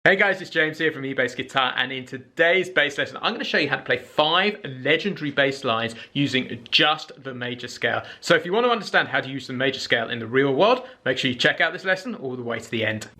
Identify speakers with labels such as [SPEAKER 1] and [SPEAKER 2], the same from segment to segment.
[SPEAKER 1] Hey guys, it's James here from eBassGuitar, and in today's bass lesson I'm going to show you how to play 5 legendary bass lines using just the major scale. So if you want to understand how to use the major scale in the real world, make sure you check out this lesson all the way to the end.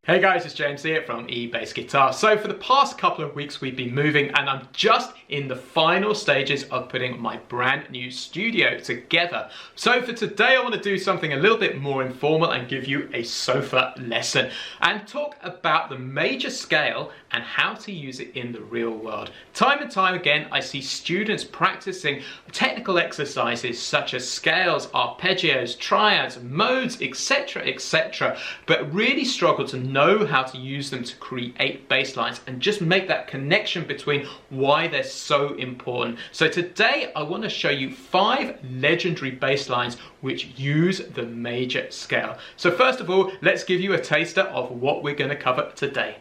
[SPEAKER 1] Hey guys, it's James here from eBassGuitar. So for the past couple of weeks we've been moving, and I'm just in the final stages of putting my brand new studio together. So for today I want to do something a little bit more informal and give you a sofa lesson and talk about the major scale and how to use it in the real world. Time and time again I see students practicing technical exercises such as scales, arpeggios, triads, modes, etc, but really struggle to know how to use them to create bass lines and just make that connection between why they're so important. So today I want to show you 5 legendary bass lines which use the major scale. So first of all, let's give you a taster of what we're going to cover today.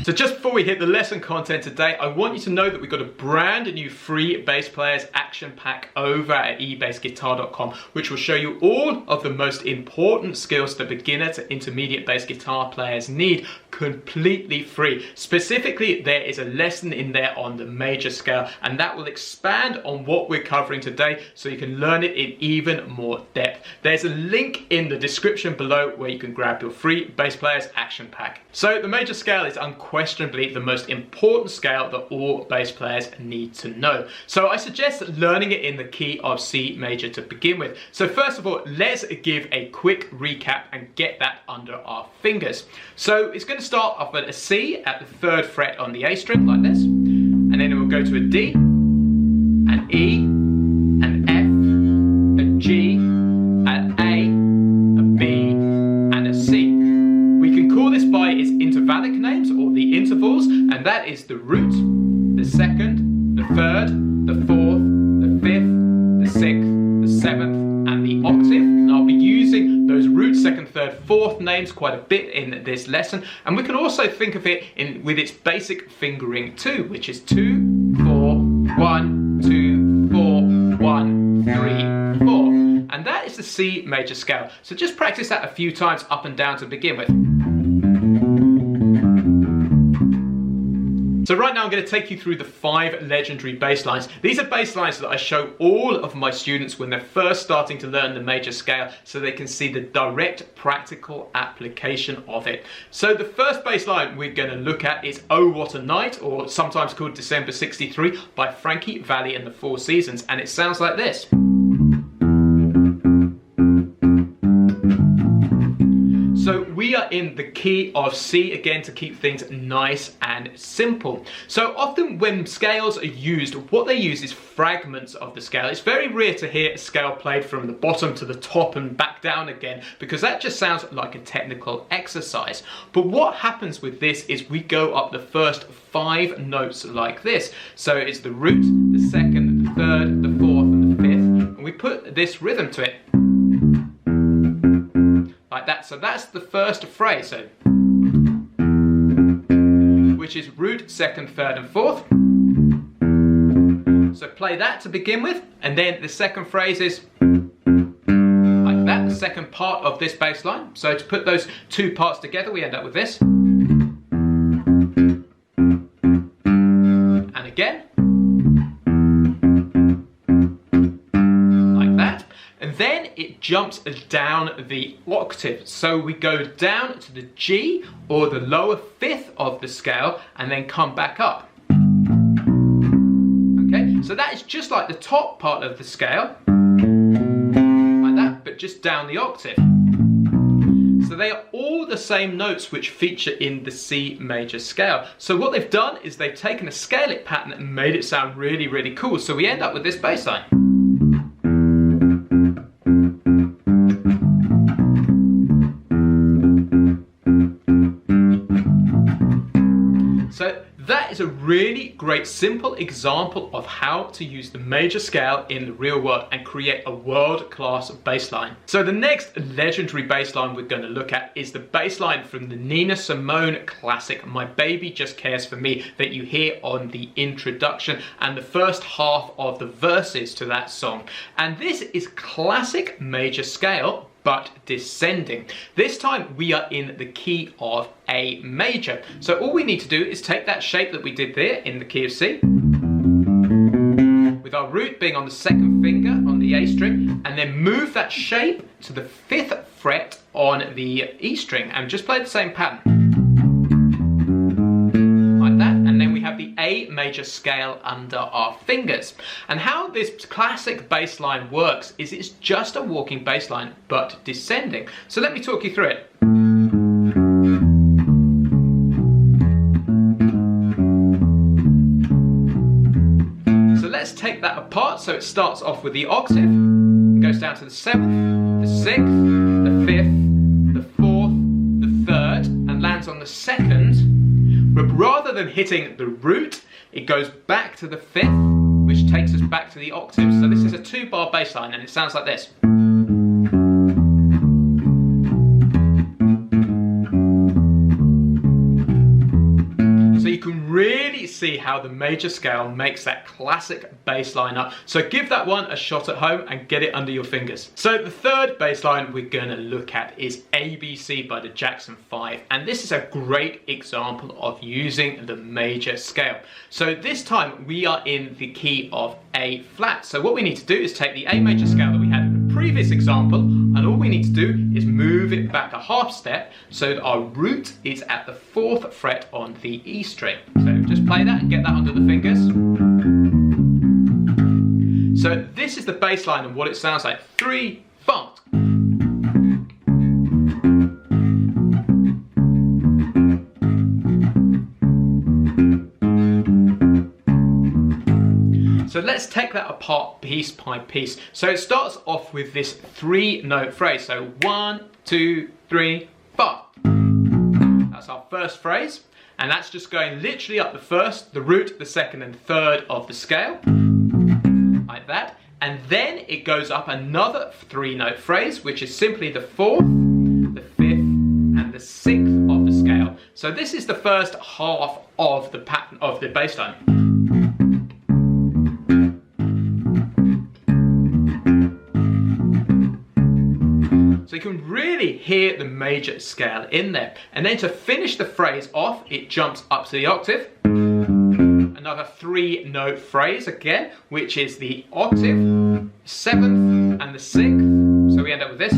[SPEAKER 1] So just before we hit the lesson content today, I want you to know that we've got a brand new free bass players action pack over at eBassGuitar.com, which will show you all of the most important skills that beginner to intermediate bass guitar players need, completely free. Specifically, there is a lesson in there on the major scale, and that will expand on what we're covering today so you can learn it in even more depth. There's a link in the description below where you can grab your free bass players action pack. So the major scale is unquestionably the most important scale that all bass players need to know. So I suggest learning it in the key of C major to begin with. So first of all, let's give a quick recap and get that under our fingers. So it's going to start off at a C at the 3rd fret on the A string like this, and then it will go to a D, an E, an F, a G, an A, a B, and a C. We can call this by its intervallic names or the intervals, and that is the root, the 2nd, the 3rd, the 4th, the 5th, the 6th, the 7th, and the octave. And I'll be using those root, 2nd, 3rd, 4th names quite a bit in this lesson, and we can also think of it with its basic fingering too, which is 2, 4, 1, 2, 4, 1, 3, 4. And that is the C major scale. So just practice that a few times up and down to begin with. So right now I'm going to take you through the 5 legendary bass lines. These are bass lines that I show all of my students when they're first starting to learn the major scale so they can see the direct practical application of it. So the first bass line we're going to look at is Oh What a Night, or sometimes called December 63 by Frankie Valli and the Four Seasons, and it sounds like this. So we are in the key of C again to keep things nice and simple. So often when scales are used, what they use is fragments of the scale. It's very rare to hear a scale played from the bottom to the top and back down again, because that just sounds like a technical exercise. But what happens with this is we go up the first 5 notes like this. So it's the root, the 2nd, the 3rd, the 4th, and the 5th, and we put this rhythm to it. Like that. So that's the first phrase, so, which is root, 2nd, 3rd, and 4th. So play that to begin with, and then the second phrase is like that, the second part of this bass line. So to put those 2 parts together, we end up with this. And again. And then it jumps down the octave. So we go down to the G, or the lower 5th of the scale, and then come back up. Okay, so that is just like the top part of the scale, like that, but just down the octave. So they are all the same notes which feature in the C major scale. So what they've done is they've taken a scale-it pattern and made it sound really, really cool. So we end up with this bass line. So that is a really great simple example of how to use the major scale in the real world and create a world-class bass line. So the next legendary bass line we're going to look at is the bass line from the Nina Simone classic My Baby Just Cares For Me that you hear on the introduction and the first half of the verses to that song. And this is classic major scale, but descending. This time we are in the key of A major. So all we need to do is take that shape that we did there in the key of C, with our root being on the second finger on the A string, and then move that shape to the 5th fret on the E string and just play the same pattern. And then we have the A major scale under our fingers. And how this classic bass line works is it's just a walking bass line, but descending. So let me talk you through it. So let's take that apart. So it starts off with the octave, goes down to the 7th, the 6th, the 5th, the 4th, the 3rd, and lands on the 2nd. But rather than hitting the root, it goes back to the 5th, which takes us back to the octave. So this is a 2-bar bass line, and it sounds like this. So you can really see how the major scale makes that classic bass line up. So give that one a shot at home and get it under your fingers. So the third bass line we're going to look at is ABC by the Jackson 5. And this is a great example of using the major scale. So this time we are in the key of A flat. So what we need to do is take the A major scale that we had in the previous example, and all we need to do is move it back a half step so that our root is at the 4th fret on the E string. So just play that and get that under the fingers. So this is the bass line and what it sounds like. 3, 4. So let's take that apart piece by piece. So it starts off with this 3-note phrase. So 1, 2, 3, 4. That's our first phrase. And that's just going literally up the first, the root, the second and third of the scale. Like that. And then it goes up another 3-note phrase, which is simply the 4th, the 5th and the 6th of the scale. So this is the first half of the pattern of the bass line. So you can really hear the major scale in there. And then to finish the phrase off, it jumps up to the octave. Another 3-note phrase again, which is the octave, 7th and the 6th. So we end up with this.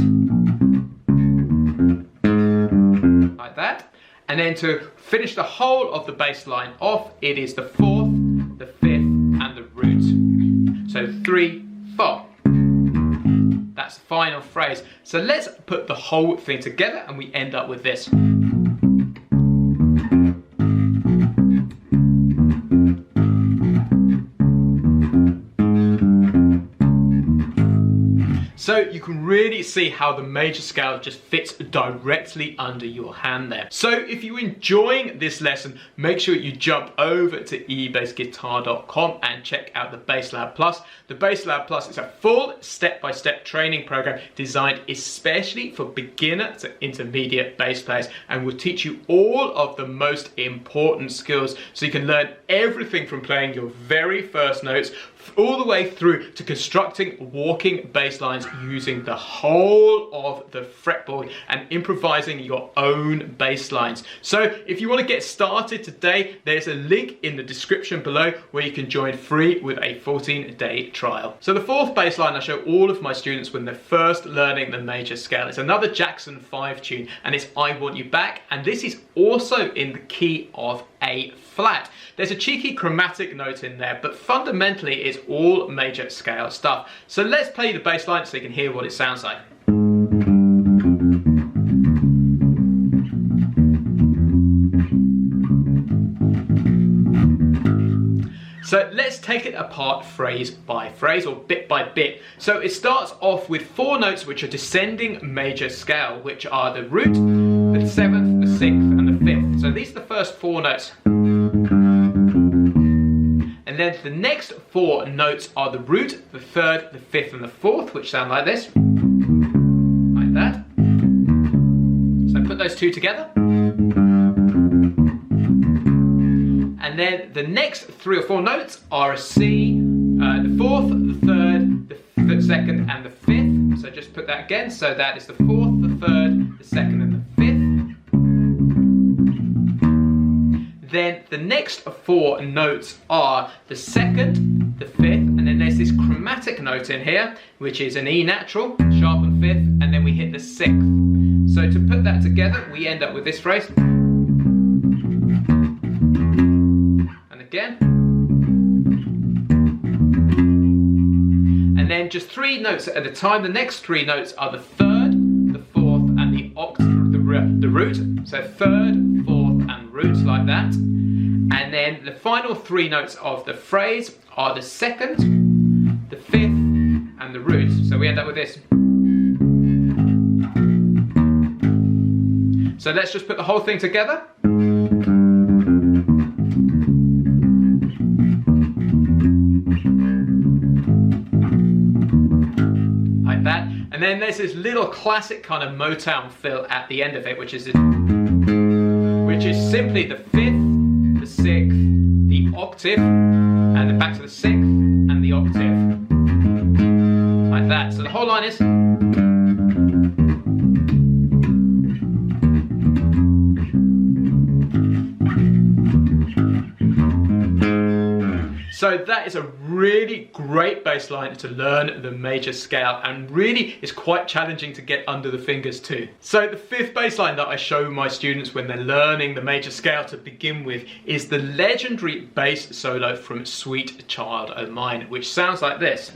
[SPEAKER 1] Like that. And then to finish the whole of the bass line off, it is the 4th, the 5th and the root. So 3, 4. That's the final phrase. So let's put the whole thing together and we end up with this. So you can really see how the major scale just fits directly under your hand there. So if you're enjoying this lesson, make sure you jump over to eBassGuitar.com and check out the Bass Lab Plus. The Bass Lab Plus is a full step-by-step training program designed especially for beginner to intermediate bass players and will teach you all of the most important skills so you can learn everything from playing your very first notes all the way through to constructing walking bass lines using the whole of the fretboard and improvising your own bass lines. So if you want to get started today, there's a link in the description below where you can join free with a 14-day trial. So the fourth bass line I show all of my students when they're first learning the major scale. It's another Jackson 5 tune and it's I Want You Back, and this is also in the key of A flat. There's a cheeky chromatic note in there, but fundamentally it's all major scale stuff. So let's play the bass line so you can hear what it sounds like. So let's take it apart phrase by phrase or bit by bit. So it starts off with 4 notes which are descending major scale, which are the root, the 7th, the 6th and the 5th. So these are the first first 4 notes. And then the next 4 notes are the root, the 3rd, the 5th, and the 4th, which sound like this. Like that. So put those 2 together. And then the next 3 or 4 notes are a C, the 4th, the 3rd, the 2nd, and the 5th. So just put that again. So that is the 4th, the 3rd, the 2nd, and the 5th. Then the next 4 notes are the 2nd, the 5th, and then there's this chromatic note in here, which is an E natural, sharp and 5th, and then we hit the 6th. So to put that together, we end up with this phrase. And again. And then just 3 notes at a time. The next 3 notes are the 3rd, the 4th, and the octave, the root. So 3rd, 4th, and root, like that. And then the final 3 notes of the phrase are the 2nd, the 5th, and the root. So we end up with this. So let's just put the whole thing together. Like that. And then there's this little classic kind of Motown fill at the end of it, which is simply the 5th, the 6th, the octave, and then back to the 6th and the octave. Like that. So the whole line is. So that is a really great bass line to learn the major scale, and really is quite challenging to get under the fingers too. So the 5th bass line that I show my students when they're learning the major scale to begin with is the legendary bass solo from Sweet Child O' Mine, which sounds like this.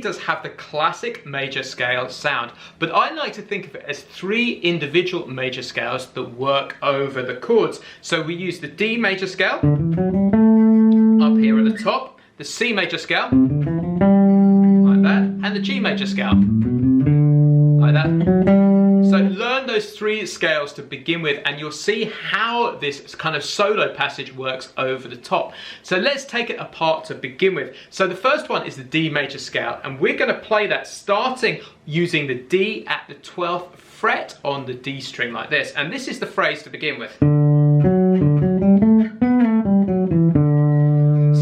[SPEAKER 1] Does have the classic major scale sound, but I like to think of it as 3 individual major scales that work over the chords. So we use the D major scale up here at the top, the C major scale like that, and the G major scale like that. So learn those 3 scales to begin with, and you'll see how this kind of solo passage works over the top. So let's take it apart to begin with. So the first one is the D major scale, and we're going to play that starting using the D at the 12th fret on the D string like this. And this is the phrase to begin with.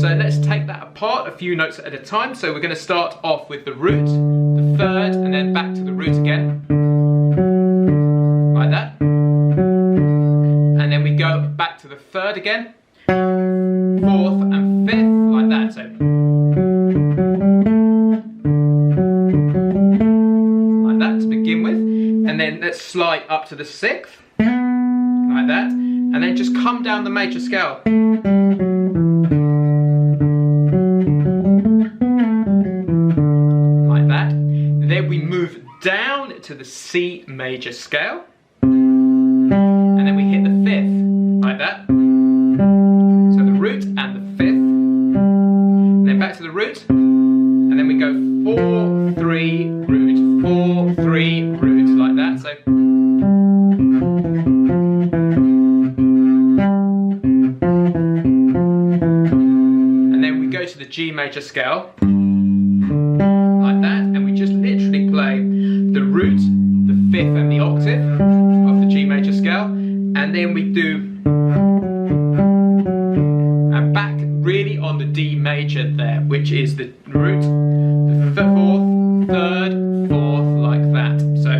[SPEAKER 1] So let's take that apart a few notes at a time. So we're going to start off with the root, the 3rd, and then back to the root again. Like that. And then we go back to the 3rd again, 4th and 5th, like that. So like that to begin with. And then let's slide up to the 6th, like that. And then just come down the major scale. Like that. And then we move down to the C major scale. And then we hit the 5th, like that. So the root and the 5th. And then back to the root. And then we go 4, 3, root, 4, 3, root, like that. So. And then we go to the G major scale, like that. And we just literally play the root, the 5th, and the octave of the G major scale, and then we do and back really on the D major there, which is the root, the 4th, 3rd, 4th, like that. So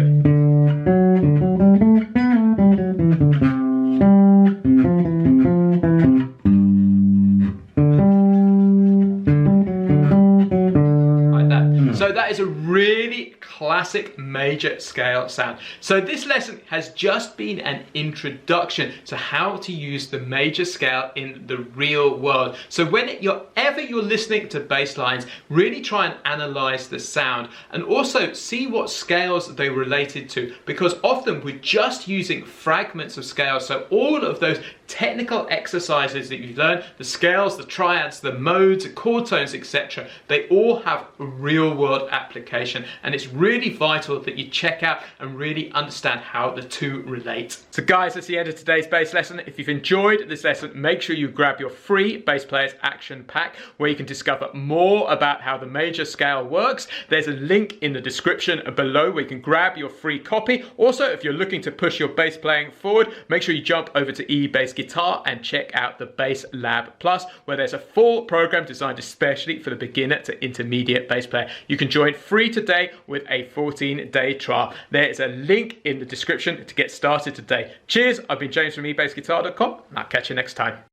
[SPEAKER 1] like that. So that that is a really classic major scale sound. So this lesson has just been an introduction to how to use the major scale in the real world. So whenever you're listening to bass lines, really try and analyze the sound and also see what scales they related to, because often we're just using fragments of scales. So all of those technical exercises that you've learned, the scales, the triads, the modes, the chord tones, etc., they all have a real world application, and it's really vital that you check out and really understand how the two relate. So guys, that's the end of today's bass lesson. If you've enjoyed this lesson, make sure you grab your free Bass Players Action Pack where you can discover more about how the major scale works. There's a link in the description below where you can grab your free copy. Also, if you're looking to push your bass playing forward, make sure you jump over to eBassGuitar and check out the Bass Lab Plus, where there's a full program designed especially for the beginner to intermediate bass player. You can join free today with a 14-day trial. There is a link in the description to get started today. Cheers, I've been James from eBassGuitar.com, and I'll catch you next time.